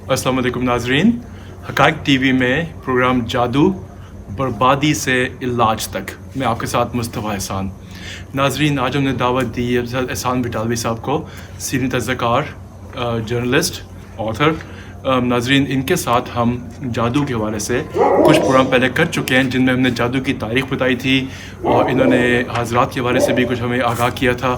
अस्सलाम वालेकुम नाजरीन, हक़ाइक़ टीवी में प्रोग्राम जादू बर्बादी से इलाज तक मैं आपके साथ मुस्तफ़ा एहसान। नाजरीन, आज हमने दावत दी है एहसान बिटालवी साहब को, सीनियर तज़क्कार, जर्नलिस्ट, ऑथर। नाजरीन, इनके साथ हम जादू के हवाले से कुछ प्रोग्राम पहले कर चुके हैं जिनमें हमने जादू की तारीख़ बताई थी और इन्होंने हज़रात के हवाले से भी कुछ हमें आगाह किया था।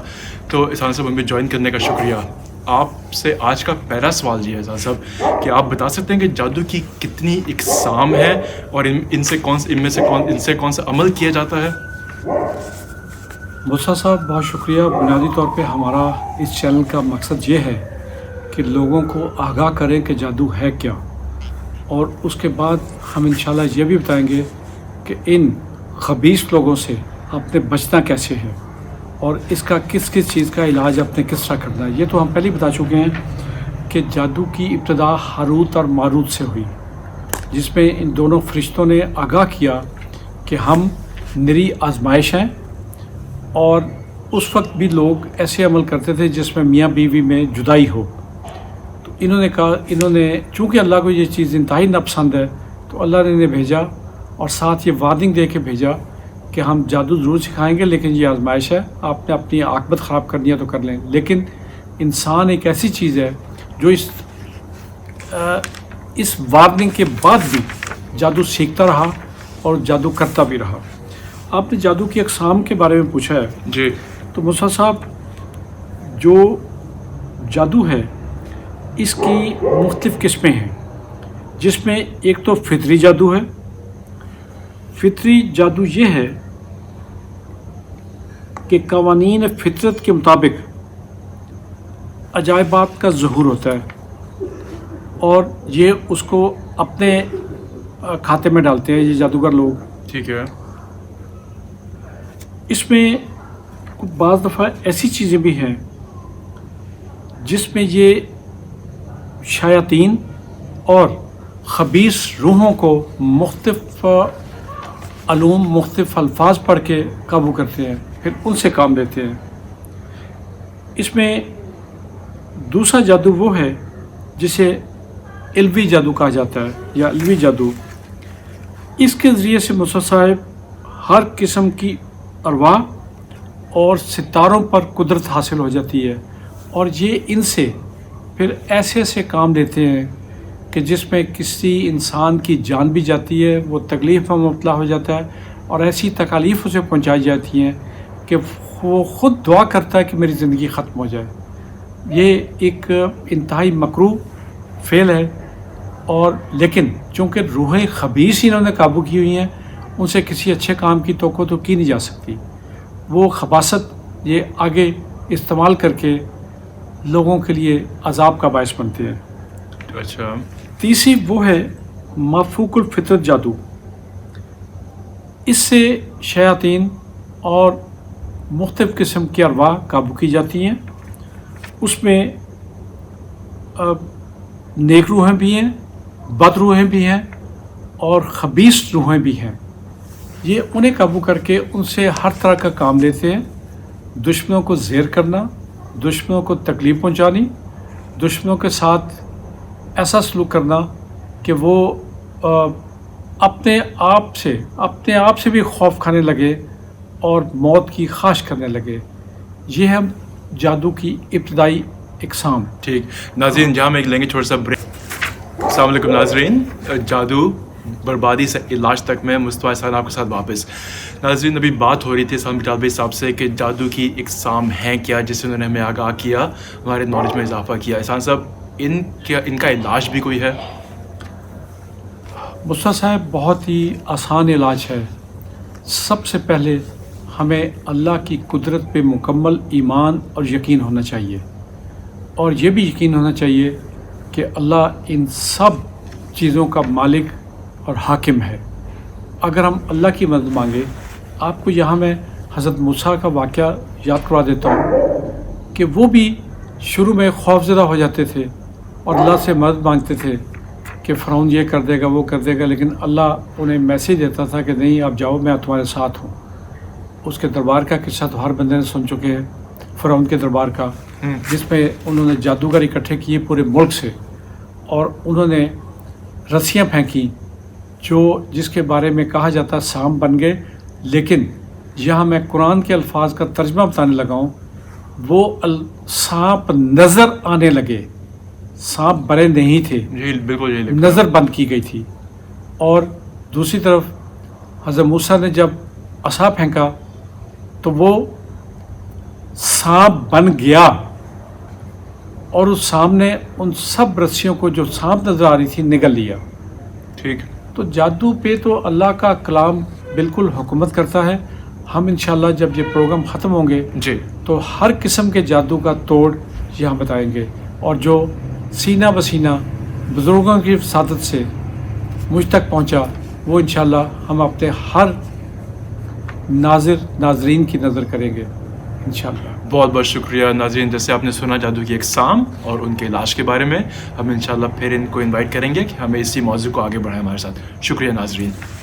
तो एहसान साहब, हमें ज्वाइन करने का शुक्रिया। आपसे आज का पहला सवाल ये है एहसान साहब कि आप बता सकते हैं कि जादू की कितनी इकसाम है और इनसे कौन सा अमल किया जाता है? मूसा साहब, बहुत शुक्रिया। बुनियादी तौर पे हमारा इस चैनल का मकसद ये है कि लोगों को आगाह करें कि जादू है क्या, और उसके बाद हम इंशाल्लाह ये भी बताएंगे कि इन खबीस लोगों से आपने बचना कैसे है और इसका किस किस चीज़ का इलाज आपने किस तरह करना है। ये तो हम पहले ही बता चुके हैं कि जादू की इब्तदा हारूत और मारूत से हुई, जिसमें इन दोनों फरिश्तों ने आगाह किया कि हम निरी आजमाइश हैं, और उस वक्त भी लोग ऐसे अमल करते थे जिसमें मियाँ बीवी में जुदाई हो। तो इन्होंने कहा, चूँकि अल्लाह को ये चीज़ इंतहाई नापसंद है, तो अल्लाह ने इन्हें भेजा और साथ ये वार्निंग दे के भेजा कि हम जादू ज़रूर सिखाएंगे, लेकिन ये आजमाइश है, आपने अपनी आकबत ख़राब करनी है तो कर लें। लेकिन इंसान एक ऐसी चीज़ है जो इस वार्निंग के बाद भी जादू सीखता रहा और जादू करता भी रहा। आपने जादू की अक़साम के बारे में पूछा है जी। तो मूसा साहब, जो जादू है इसकी मुख्तलिफ़ किस्में हैं, जिसमें एक तो फितरी जादू है। फितरी जादू ये है कि कवानीन फितरत के मुताबिक अजायबात का ज़हूर होता है और ये उसको अपने खाते में डालते हैं ये जादूगर लोग। ठीक है। इसमें बाज़ दफ़ा ऐसी चीज़ें भी हैं जिसमें ये शयातीन और ख़बीस रूहों को मुख्तलिफ़ अलूम, मुख्तलिफ़ अल्फाज पढ़ के काबू करते हैं, फिर उनसे काम लेते हैं। इसमें दूसरा जादू वो है जिसे इल्वी जादू कहा जाता है या इल्वी जादू। इसके ज़रिए से मूसा साहब हर किस्म की अरवाह और सितारों पर कुदरत हासिल हो जाती है, और ये इनसे फिर ऐसे ऐसे काम लेते हैं कि जिसमें किसी इंसान की जान भी जाती है, वो तकलीफ़ में मुब्तला हो जाता है, और ऐसी तकालीफ़ उसे पहुंचाई जाती हैं कि वो ख़ुद दुआ करता है कि मेरी ज़िंदगी ख़त्म हो जाए। ये एक इंतहाई मकरू फ़ेल है, और लेकिन चूँकि रूहें ख़बीस इन्होंने काबू की हुई हैं, उनसे किसी अच्छे काम की तवक्को तो की नहीं जा सकती। वो खबासत ये आगे इस्तेमाल करके लोगों के लिए अजाब का बायस बनते हैं। अच्छा। तीसरी वो है मफूकुल फितरत जादू। इससे शयातीन और मुख्तलिफ़ किस्म की अरवाह काबू की जाती हैं। उसमें नेक रूहें भी हैं, बद रूहें भी हैं और ख़बीस रूहें भी हैं। ये उन्हें काबू करके उनसे हर तरह का काम लेते हैं। दुश्मनों को ज़ेर करना, दुश्मनों को तकलीफ़ पहुंचानी, दुश्मनों के साथ ऐसा सलूक करना कि वो अपने आप से भी खौफ खाने लगे और मौत की ख्वाहिश करने लगे। ये है जादू की इब्तदाई इक़साम। ठीक। नाज़रीन, जहाँ में लेंगे छोटा सा ब्रेक। अस्सलाम वालेकुम नाज़रीन, जादू बर्बादी से इलाज तक में मुस्तफ़ा एहसान आपके साथ वापस। नाज़रीन, अभी बात हो रही थी एहसान बिटालवी साहब से कि जादू की इक़साम है क्या, जिससे उन्होंने हमें आगाह किया, हमारे नॉलेज में इजाफ़ा किया। एहसान साहब, इनका इलाज भी कोई है? मुस्तफ़ा साहब, बहुत ही आसान इलाज है। सबसे पहले हमें अल्लाह की कुदरत पे मुकम्मल ईमान और यकीन होना चाहिए, और ये भी यकीन होना चाहिए कि अल्लाह इन सब चीज़ों का मालिक और हाकिम है। अगर हम अल्लाह की मदद मांगे, आपको यहाँ मैं हज़रत मूसा का वाक़या याद करवा देता हूँ कि वो भी शुरू में खौफज़दा हो जाते थे और अल्लाह से मदद मांगते थे कि फ़िरौन ये कर देगा, वो कर देगा, लेकिन अल्लाह उन्हें मैसेज देता था कि नहीं, आप जाओ, मैं तुम्हारे साथ हूँ। उसके दरबार का किस्सा तो हर बंदे ने सुन चुके हैं, फ़िरौन के दरबार का, जिसमें उन्होंने जादूगर इकट्ठे किए पूरे मुल्क से, اور انہوں نے رسیاں پھینکی جس کے بارے میں کہا جاتا سانپ بن گئے، لیکن یہاں میں قرآن کے الفاظ کا ترجمہ بتانے لگا ہوں، وہ سانپ نظر آنے لگے، سانپ بڑے نہیں تھے، جی بالکل یہی لکھا نظر بند کی گئی تھی. اور دوسری طرف حضرت موسیٰ نے جب عصا پھینکا تو وہ سانپ بن گیا، اور اس سانپ نے ان سب رسیوں کو جو سانپ نظر آ رہی تھی نگل لیا. ٹھیک. تو جادو پہ تو اللہ کا کلام بالکل حکومت کرتا ہے. ہم انشاءاللہ جب یہ پروگرام ختم ہوں گے جی تو ہر قسم کے جادو کا توڑ یہاں بتائیں گے، اور جو سینہ بسینہ بزرگوں کی سعادت سے مجھ تک پہنچا وہ انشاءاللہ ہم اپنے ہر ناظرین کی نظر کریں گے انشاءاللہ. بہت بہت شکریہ ناظرین. جیسے آپ نے سنا جادو کی اقسام اور ان کے علاج کے بارے میں، ہم انشاءاللہ پھر ان کو انوائٹ کریں گے کہ ہمیں اسی موضوع کو آگے بڑھائیں ہمارے ساتھ. شکریہ ناظرین.